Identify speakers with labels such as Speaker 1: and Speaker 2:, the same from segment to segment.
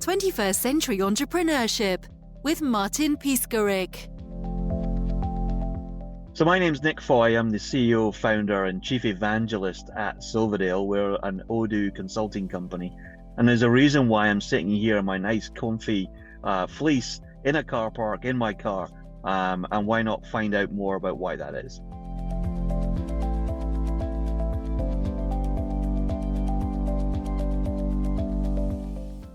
Speaker 1: 21st Century Entrepreneurship with Martin Piskarik.
Speaker 2: So my name's Nick Foy. I'm the CEO, founder, and chief evangelist at Silverdale. We're an Odoo consulting company. And there's a reason why I'm sitting here in my nice comfy fleece in a car park in my car. And why not find out more about why that is?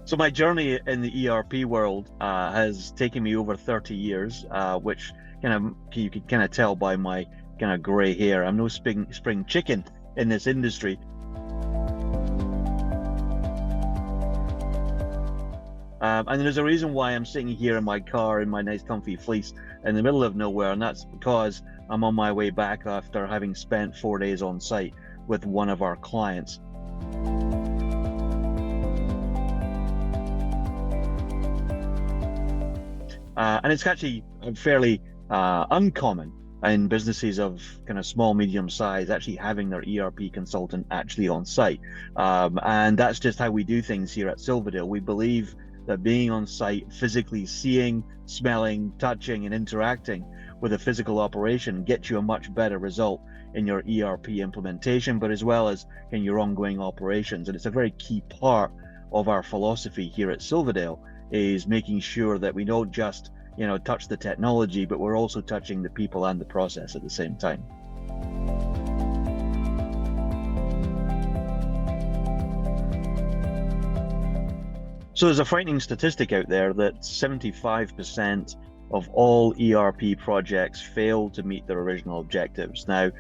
Speaker 2: So my journey in the ERP world has taken me over 30 years, which you could kind of tell by my kind of gray hair. I'm no spring chicken in this industry. And there's a reason why I'm sitting here in my car in my nice comfy fleece in the middle of nowhere, and that's because I'm on my way back after having spent 4 days on site with one of our clients. And it's actually fairly uncommon in businesses of kind of small, medium size actually having their ERP consultant actually on site. And that's just how we do things here at Silverdale. We believe that being on site, physically seeing, smelling, touching, and interacting with a physical operation gets you a much better result in your ERP implementation, but as well as in your ongoing operations. And it's a very key part of our philosophy here at Silverdale, is making sure that we don't just touch the technology, but we're also touching the people and the process at the same time. So there's a frightening statistic out there that 75% of all ERP projects fail to meet their original objectives. Now,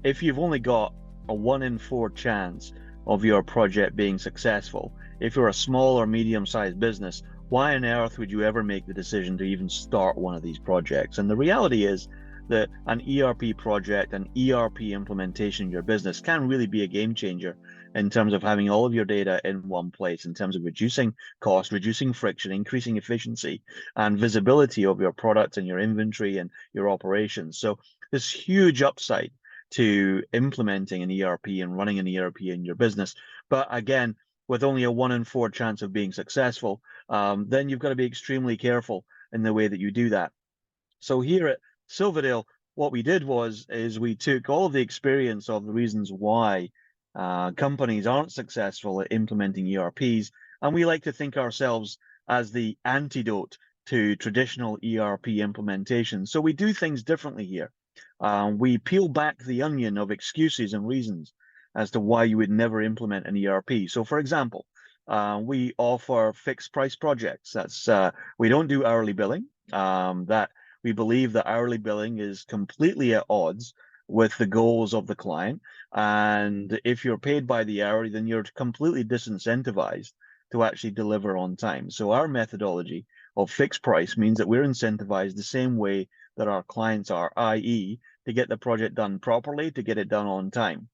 Speaker 2: if you've only got a 1 in 4 chance of your project being successful, if you're a small or medium-sized business, why on earth would you ever make the decision to even start one of these projects? And the reality is that an ERP project, an ERP implementation in your business can really be a game changer in terms of having all of your data in one place, in terms of reducing cost, reducing friction, increasing efficiency and visibility of your product and your inventory and your operations. So this huge upside to implementing an ERP and running an ERP in your business. But again, with only a 1 in 4 chance of being successful, then you've got to be extremely careful in the way that you do that. So here at Silverdale, what we did is we took all of the experience of the reasons why companies aren't successful at implementing ERPs, and we like to think ourselves as the antidote to traditional ERP implementation. So we do things differently here. We peel back the onion of excuses and reasons as to why you would never implement an ERP. So for example, we offer fixed price projects. That's we don't do hourly billing. That we believe that hourly billing is completely at odds with the goals of the client. And if you're paid by the hour, then you're completely disincentivized to actually deliver on time. So our methodology of fixed price means that we're incentivized the same way that our clients are, i.e. to get the project done properly, to get it done on time.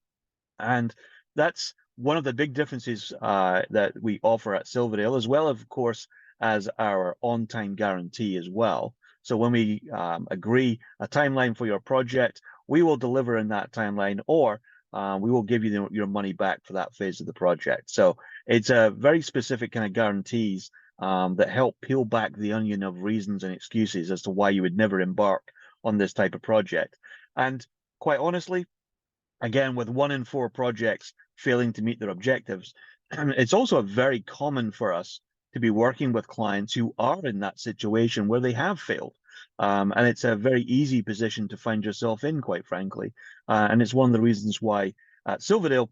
Speaker 2: And that's one of the big differences that we offer at Silverdale, as well, of course, as our on-time guarantee as well. So when we agree a timeline for your project, we will deliver in that timeline, or we will give you your money back for that phase of the project. So it's a very specific kind of guarantees that help peel back the onion of reasons and excuses as to why you would never embark on this type of project. And quite honestly, again, with 1 in 4 projects failing to meet their objectives, it's also very common for us to be working with clients who are in that situation where they have failed. And it's a very easy position to find yourself in, quite frankly. And it's one of the reasons why at Silverdale,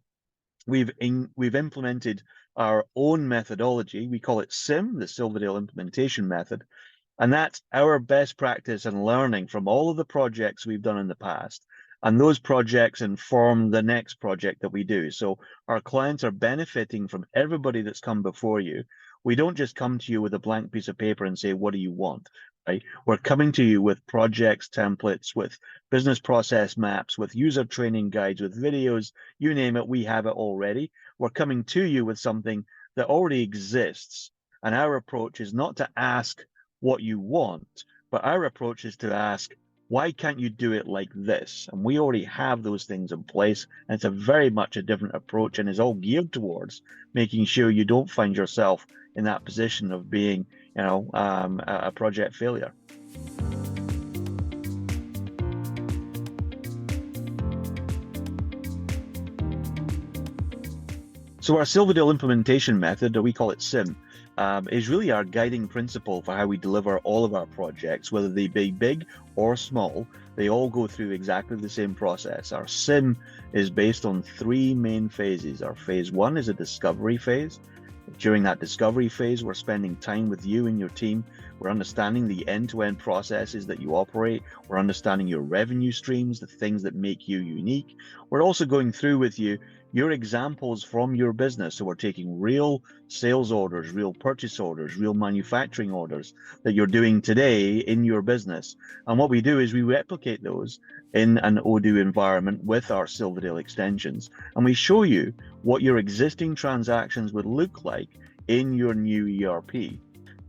Speaker 2: we've implemented our own methodology. We call it SIM, the Silverdale Implementation Method. And that's our best practice and learning from all of the projects we've done in the past. And those projects inform the next project that we do. So our clients are benefiting from everybody that's come before you. We don't just come to you with a blank piece of paper and say, what do you want? Right? We're coming to you with projects, templates, with business process maps, with user training guides, with videos, you name it, we have it already. We're coming to you with something that already exists. And our approach is not to ask what you want, but our approach is to ask, Why can't you do it like this? And we already have those things in place. And it's a very much a different approach and is all geared towards making sure you don't find yourself in that position of being, a project failure. So our Silverdale Implementation Method, or we call it SIM, is really our guiding principle for how we deliver all of our projects, whether they be big or small. They all go through exactly the same process. Our SIM is based on three main phases. Our phase one is a discovery phase. During that discovery phase, we're spending time with you and your team. We're understanding the end-to-end processes that you operate. We're understanding your revenue streams, the things that make you unique. We're also going through with you your examples from your business. So we're taking real sales orders, real purchase orders, real manufacturing orders that you're doing today in your business. And what we do is we replicate those in an Odoo environment with our Silverdale extensions. And we show you what your existing transactions would look like in your new ERP.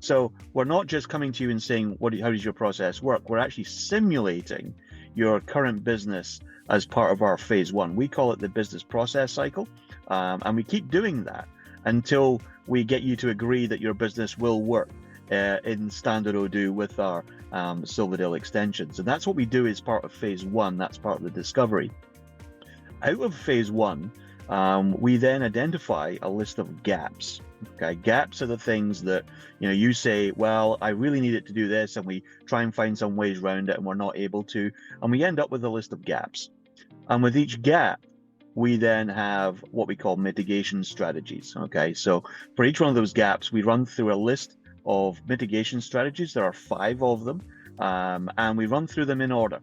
Speaker 2: So we're not just coming to you and saying, how does your process work? We're actually simulating your current business as part of our phase one. We call it the business process cycle. And we keep doing that until we get you to agree that your business will work in standard Odoo with our Silverdale extensions. And that's what we do as part of phase one. That's part of the discovery. Out of phase one, we then identify a list of gaps. Okay, gaps are the things that you say, well, I really need it to do this, and we try and find some ways around it, and we're not able to, and we end up with a list of gaps. And with each gap, we then have what we call mitigation strategies. Okay, so for each one of those gaps, we run through a list of mitigation strategies. There are 5 of them, and we run through them in order.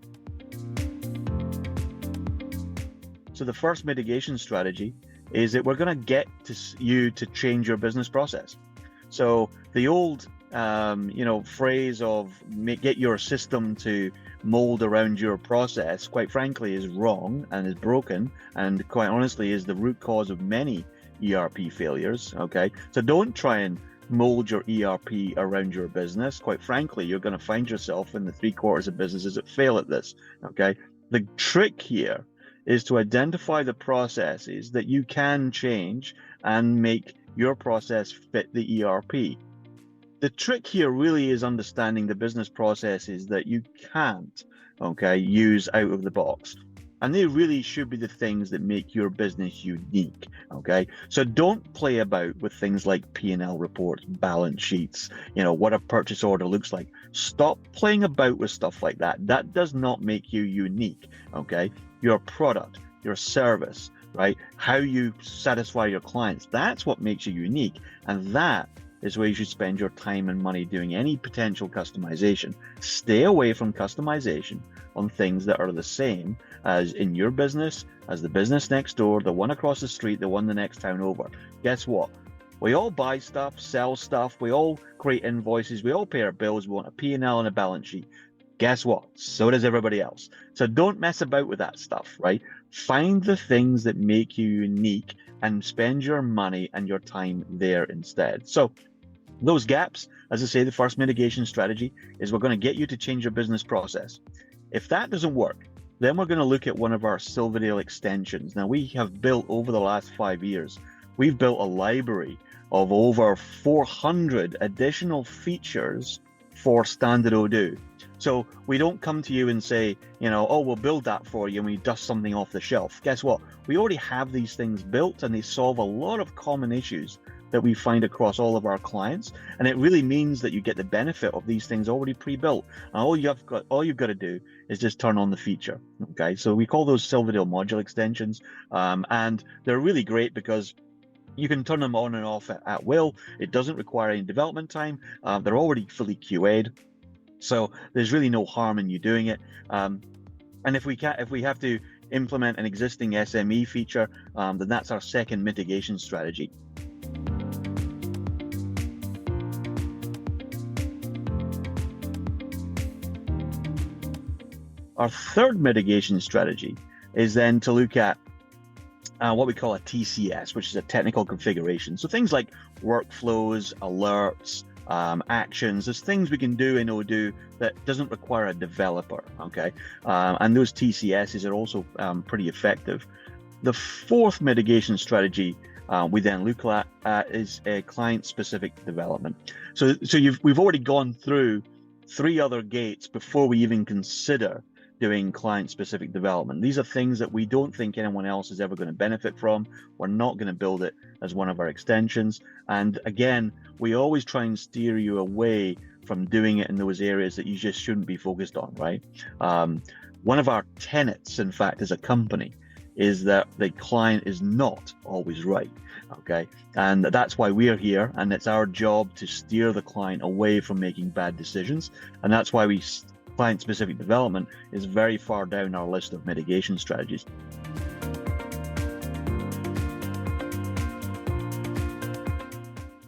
Speaker 2: So the first mitigation strategy is that we're going to get you to change your business process. So the old, phrase of get your system to mold around your process, quite frankly, is wrong and is broken, and quite honestly is the root cause of many ERP failures. Okay, so don't try and mold your ERP around your business. Quite frankly, you're going to find yourself in the 3/4 of businesses that fail at this. Okay, the trick here is to identify the processes that you can change and make your process fit the ERP. The trick here really is understanding the business processes that you can't, use out of the box. And they really should be the things that make your business unique, okay? So don't play about with things like P&L reports, balance sheets, what a purchase order looks like. Stop playing about with stuff like that. That does not make you unique, okay? Your product, your service, right? How you satisfy your clients, that's what makes you unique. And that is where you should spend your time and money doing any potential customization. Stay away from customization on things that are the same as in your business, as the business next door, the one across the street, the one the next town over. Guess what? We all buy stuff, sell stuff, we all create invoices, we all pay our bills, we want a P&L and a balance sheet. Guess what? So does everybody else. So don't mess about with that stuff, right? Find the things that make you unique and spend your money and your time there instead. So those gaps, as I say, the first mitigation strategy is we're going to get you to change your business process. If that doesn't work, then we're going to look at one of our Silverdale extensions. Now, we have built over the last 5 years, we've built a library of over 400 additional features for standard Odoo. So we don't come to you and say, oh, we'll build that for you and we dust something off the shelf. Guess what? We already have these things built and they solve a lot of common issues that we find across all of our clients. And it really means that you get the benefit of these things already pre-built. And all you've got to do is just turn on the feature. Okay, so we call those Silverdale module extensions. And they're really great because you can turn them on and off at will. It doesn't require any development time. They're already fully QA'd. So there's really no harm in you doing it. And if we have to implement an existing SME feature, then that's our second mitigation strategy. Our third mitigation strategy is then to look at what we call a TCS, which is a technical configuration. So things like workflows, alerts, actions. There's things we can do in Odoo that doesn't require a developer, okay? And those TCSs are also pretty effective. The fourth mitigation strategy we then look at is a client-specific development. So we've already gone through 3 other gates before we even consider doing client-specific development. These are things that we don't think anyone else is ever going to benefit from. We're not going to build it as one of our extensions. And again, we always try and steer you away from doing it in those areas that you just shouldn't be focused on, right? One of our tenets, in fact, as a company, is that the client is not always right, okay? And that's why we're here, and it's our job to steer the client away from making bad decisions. And that's why client-specific development is very far down our list of mitigation strategies.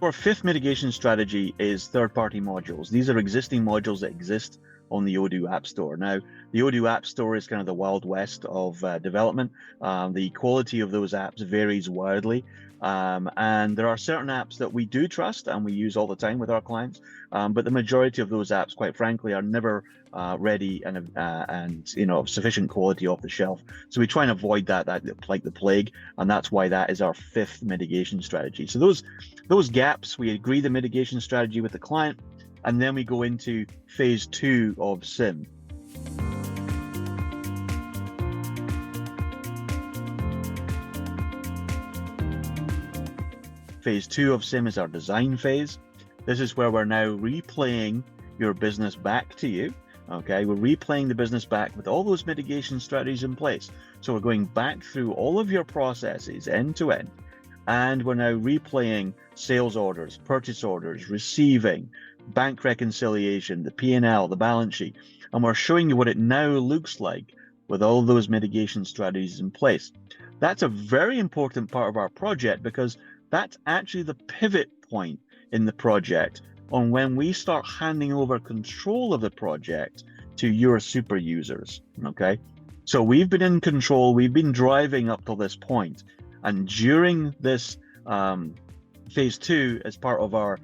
Speaker 2: Our fifth mitigation strategy is third-party modules. These are existing modules that exist on the Odoo App Store. Now, the Odoo App Store is kind of the Wild West of development. The quality of those apps varies wildly. And there are certain apps that we do trust and we use all the time with our clients, but the majority of those apps, quite frankly, are never ready and of sufficient quality off the shelf. So we try and avoid that like the plague, and that's why that is our fifth mitigation strategy. So those gaps, we agree the mitigation strategy with the client, and then we go into phase 2 of SIM. Phase 2 of SIM is our design phase. This is where we're now replaying your business back to you. Okay, we're replaying the business back with all those mitigation strategies in place. So we're going back through all of your processes end to end, and we're now replaying sales orders, purchase orders, receiving, bank reconciliation, the P&L, the balance sheet, and we're showing you what it now looks like with all those mitigation strategies in place. That's a very important part of our project because that's actually the pivot point in the project on when we start handing over control of the project to your super users, okay? So we've been in control, we've been driving up to this point, and during this phase 2, as part of our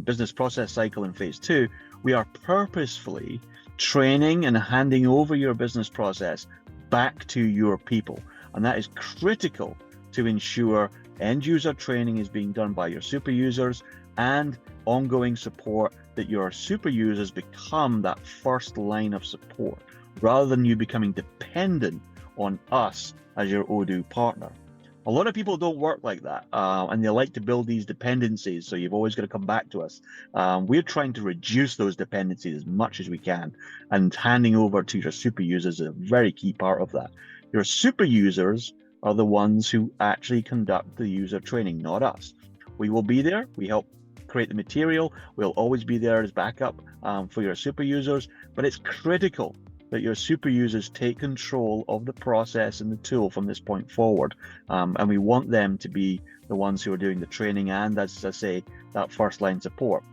Speaker 2: business process cycle in phase 2, we are purposefully training and handing over your business process back to your people. And that is critical to ensure end user training is being done by your super users and ongoing support, that your super users become that first line of support rather than you becoming dependent on us as your Odoo partner. A lot of people don't work like that, and they like to build these dependencies, so you've always got to come back to us. We're trying to reduce those dependencies as much as we can, and handing over to your super users is a very key part of that. Your super users are the ones who actually conduct the user training, not us. We will be there, we help create the material, we'll always be there as backup for your super users, but it's critical that your super users take control of the process and the tool from this point forward. And we want them to be the ones who are doing the training and, as I say, that first line support.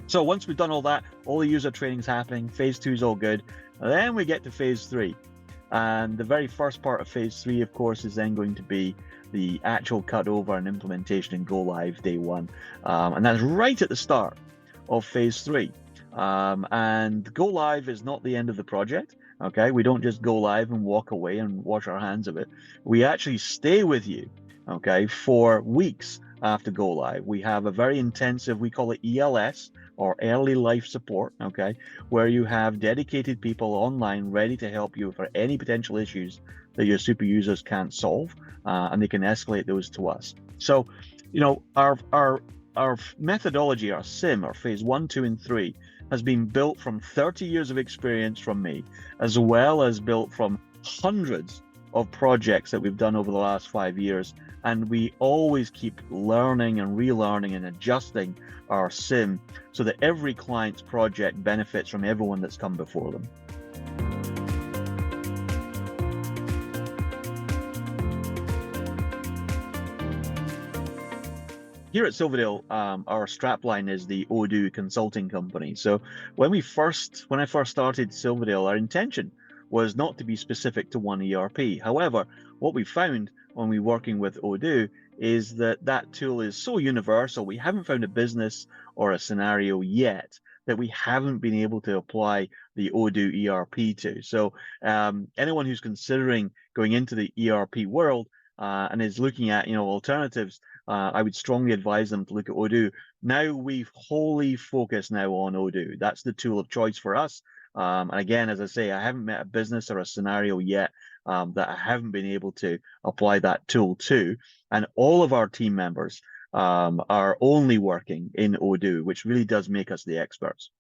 Speaker 2: So once we've done all that, all the user training's happening, phase 2 is all good, and then we get to phase 3. And the very first part of phase 3, of course, is then going to be the actual cutover and implementation and go live day 1. And that's right at the start of phase 3. And go live is not the end of the project. Okay, we don't just go live and walk away and wash our hands of it. We actually stay with you, okay, for weeks after go live. We have a very intensive, we call it ELS, or early life support, okay, where you have dedicated people online ready to help you for any potential issues that your super users can't solve, and they can escalate those to us. So, you know, our methodology, our SIM, our phase 1, 2, and 3, has been built from 30 years of experience from me, as well as built from hundreds of projects that we've done over the last 5 years. And we always keep learning and relearning and adjusting our SIM so that every client's project benefits from everyone that's come before them. Here at Silverdale, our strapline is the Odoo Consulting Company. So when I first started Silverdale, our intention was not to be specific to one ERP. However, what we found when we were working with Odoo is that that tool is so universal. We haven't found a business or a scenario yet that we haven't been able to apply the Odoo ERP to. So anyone who's considering going into the ERP world and is looking at alternatives, I would strongly advise them to look at Odoo. Now we've wholly focused now on Odoo. That's the tool of choice for us. And again, as I say, I haven't met a business or a scenario yet that I haven't been able to apply that tool to. And all of our team members are only working in Odoo, which really does make us the experts.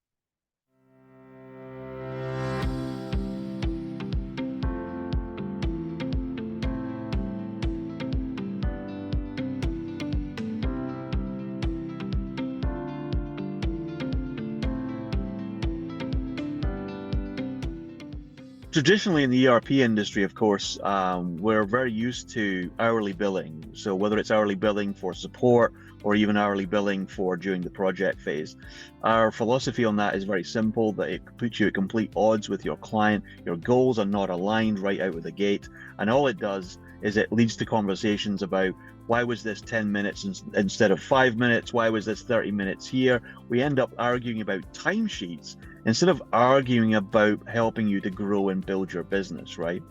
Speaker 2: Traditionally in the ERP industry, of course, we're very used to hourly billing. So whether it's hourly billing for support or even hourly billing for during the project phase, our philosophy on that is very simple, that it puts you at complete odds with your client. Your goals are not aligned right out of the gate. And all it does is it leads to conversations about, why was this 10 minutes instead of 5 minutes? Why was this 30 minutes here? We end up arguing about timesheets instead of arguing about helping you to grow and build your business, right?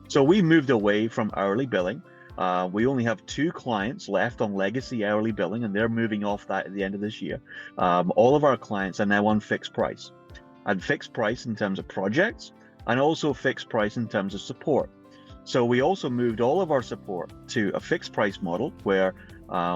Speaker 2: So we moved away from hourly billing. We only have 2 clients left on legacy hourly billing, and they're moving off that at the end of this year. All of our clients are now on fixed price, and fixed price in terms of projects, and also fixed price in terms of support. So we also moved all of our support to a fixed price model where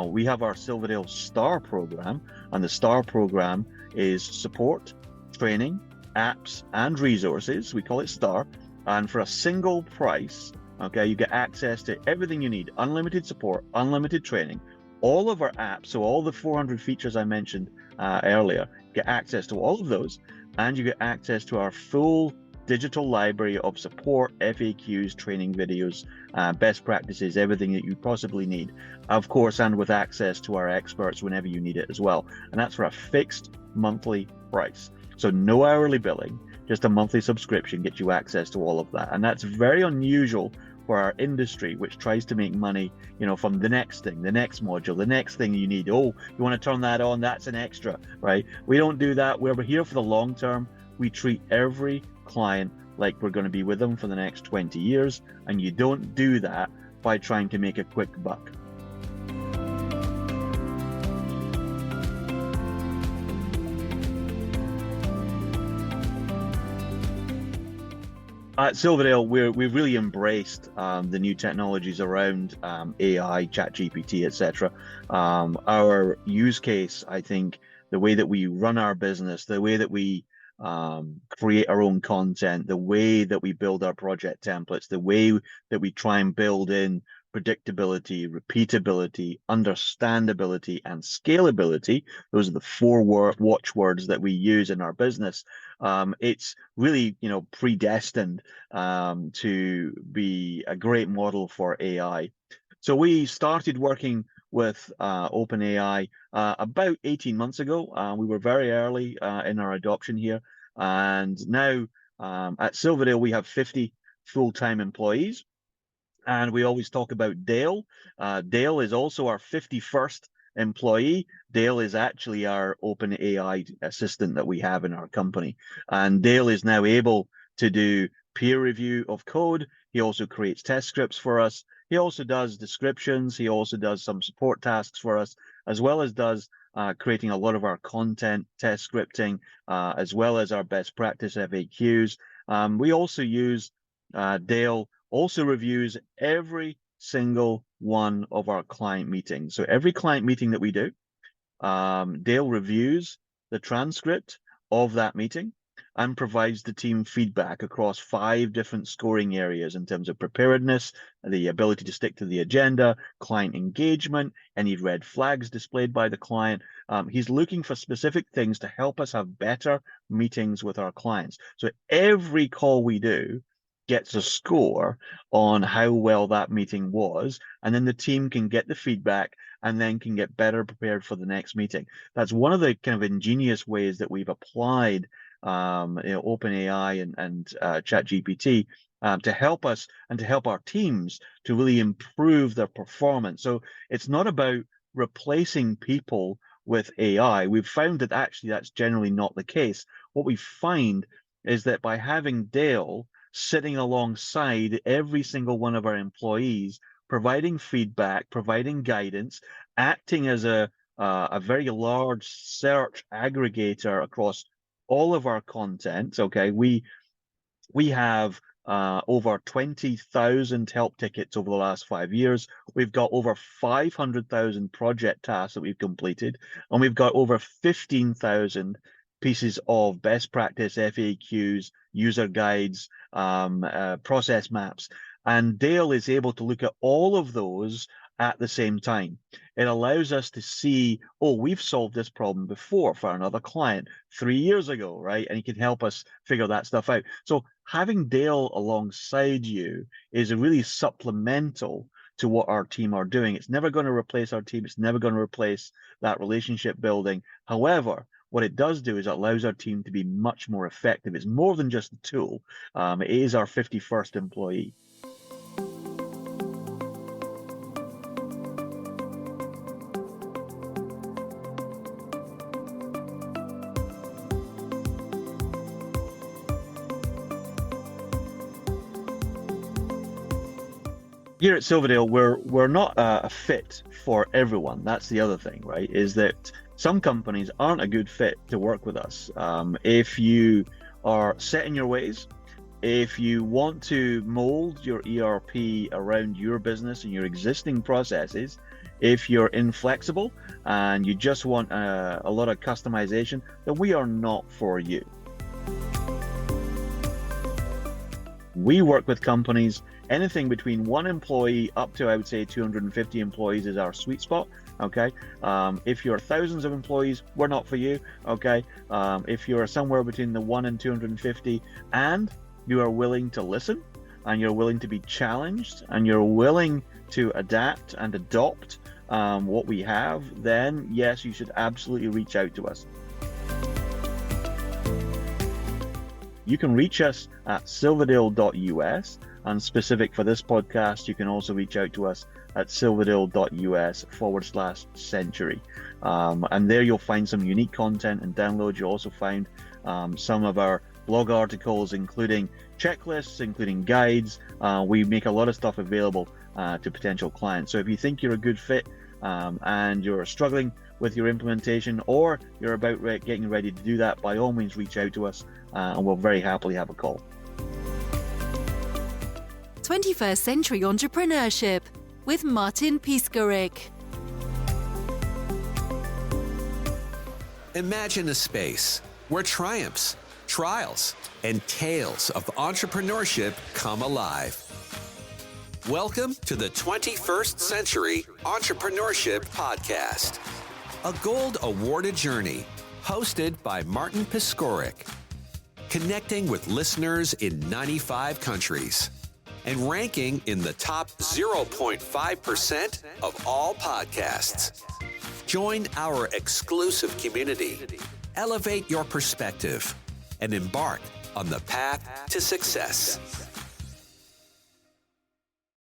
Speaker 2: we have our Silverdale Star program, and the Star program is support, training, apps, and resources. We call it Star. And for a single price, okay, you get access to everything you need: unlimited support, unlimited training, all of our apps. So all the 400 features I mentioned earlier, get access to all of those, and you get access to our full digital library of support, FAQs, training videos, best practices, everything that you possibly need, of course, and with access to our experts whenever you need it as well. And that's for a fixed monthly price. So no hourly billing, just a monthly subscription gets you access to all of that. And that's very unusual for our industry, which tries to make money, from the next thing, the next module, the next thing you need. Oh, you want to turn that on? That's an extra, right? We don't do that. We're here for the long term. We treat every client like we're going to be with them for the next 20 years, and you don't do that by trying to make a quick buck. At Silverdale, we've really embraced the new technologies around AI, ChatGPT, etc. Our use case, I think, the way that we run our business, the way that we create our own content, the way that we build our project templates, the way that we try and build in predictability, repeatability, understandability, and scalability. Those are the 4 watchwords that we use in our business. It's really, predestined to be a great model for AI. So we started working with OpenAI about 18 months ago. We were very early in our adoption here. And now at Silverdale, we have 50 full-time employees. And we always talk about Dale. Dale is also our 51st employee. Dale is actually our OpenAI assistant that we have in our company. And Dale is now able to do peer review of code. He also creates test scripts for us. He also does descriptions. He also does some support tasks for us, as well as does creating a lot of our content, test scripting, as well as our best practice FAQs. We also use Dale also reviews every single one of our client meetings. So every client meeting that we do, Dale reviews the transcript of that meeting and provides the team feedback across 5 different scoring areas in terms of preparedness, the ability to stick to the agenda, client engagement, any red flags displayed by the client. He's looking for specific things to help us have better meetings with our clients. So every call we do gets a score on how well that meeting was, and then the team can get the feedback and then can get better prepared for the next meeting. That's one of the kind of ingenious ways that we've applied OpenAI and ChatGPT to help us and to help our teams to really improve their performance. So it's not about replacing people with AI. We've found that actually that's generally not the case. What we find is that by having Dale sitting alongside every single one of our employees, providing feedback, providing guidance, acting as a very large search aggregator across all of our content. Okay, we have over 20,000 help tickets over the last 5 years. We've got over 500,000 project tasks that we've completed, and we've got over 15,000 pieces of best practice FAQs, user guides, process maps. And Dale is able to look at all of those at the same time. It allows us to see, oh, we've solved this problem before for another client 3 years ago, right? And he can help us figure that stuff out. So having Dale alongside you is really supplemental to what our team are doing. It's never going to replace our team. It's never going to replace that relationship building. However, what it does do is it allows our team to be much more effective. It's more than just a tool. It is our 51st employee. Here at Silverdale, we're not a fit for everyone. That's the other thing, right? Is that some companies aren't a good fit to work with us. If you are set in your ways, if you want to mold your ERP around your business and your existing processes, if you're inflexible and you just want a lot of customization, then we are not for you. We work with companies, anything between 1 employee up to, I would say, 250 employees is our sweet spot. Okay. If you're thousands of employees, we're not for you. Okay. If you're somewhere between the 1 and 250 and you are willing to listen and you're willing to be challenged and you're willing to adapt and adopt what we have, then yes, you should absolutely reach out to us. You can reach us at silverdale.us, and specific for this podcast, you can also reach out to us at silverdale.us/century. And there you'll find some unique content and downloads. You'll also find some of our blog articles, including checklists, including guides. We make a lot of stuff available to potential clients. So if you think you're a good fit and you're struggling with your implementation, or you're about getting ready to do that, by all means reach out to us and we'll very happily have a call.
Speaker 1: 21st Century Entrepreneurship with Martin Piskarik.
Speaker 3: Imagine a space where triumphs, trials, and tales of entrepreneurship come alive. Welcome to the 21st Century Entrepreneurship Podcast, a gold awarded journey hosted by Martin Piskarik, connecting with listeners in 95 countries and ranking in the top 0.5% of all podcasts. Join our exclusive community, elevate your perspective, and embark on the path to success.